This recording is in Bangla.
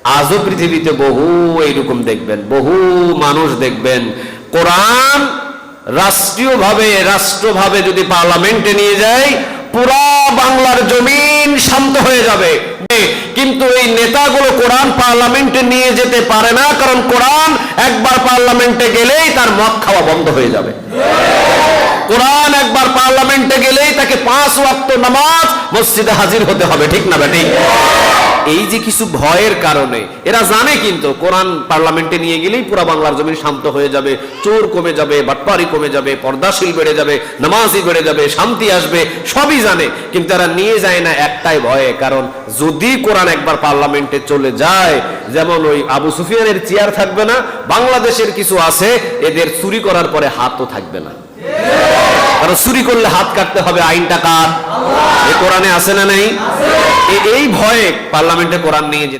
আজও পৃথিবীতে বহু এইরকম দেখবেন, বহু মানুষ দেখবেন কোরআন রাষ্ট্রভাবে যদি পার্লামেন্টে নিয়ে যায় পুরা বাংলার জমিন শান্ত হয়ে যাবে, কিন্তু এই নেতাগুলো কোরআন পার্লামেন্টে নিয়ে যেতে পারে না, কারণ কোরআন একবার পার্লামেন্টে গেলেই তার মদ খাওয়া বন্ধ হয়ে যাবে। কোরআন একবার পার্লামেন্টে গেলেই তাকে 5 ওয়াক্ত নামাজ মসজিদে হাজির হতে হবে, ঠিক না বেটি? এই যে কিছু ভয়ের কারণে এরা জানে, কিন্তু কোরআন পার্লামেন্টে নিয়ে গেলেই পুরো বাংলার জমিন শান্ত হয়ে যাবে, চোর কমে যাবে, বাটপারি কমে যাবে, পর্দাশীল বেড়ে যাবে, নামাজি বেড়ে যাবে, শান্তি আসবে, সবই জানে, কিন্তু এরা নিয়ে যায় না একটাই ভয়ে, কারণ যদি কোরআন একবার পার্লামেন্টে চলে যায়, যেমন ওই আবু সুফিয়ানের চেয়ার থাকবে না, বাংলাদেশের কিছু আছে এদের চুরি করার পরে হাতও থাকবে না, কারণ চুরি করলে হাত কাটতে হবে, আইনটা কার? এ কোরআনে আছে না নাই? এই ভয়ে পার্লামেন্টে কোরআন নিয়ে যেতে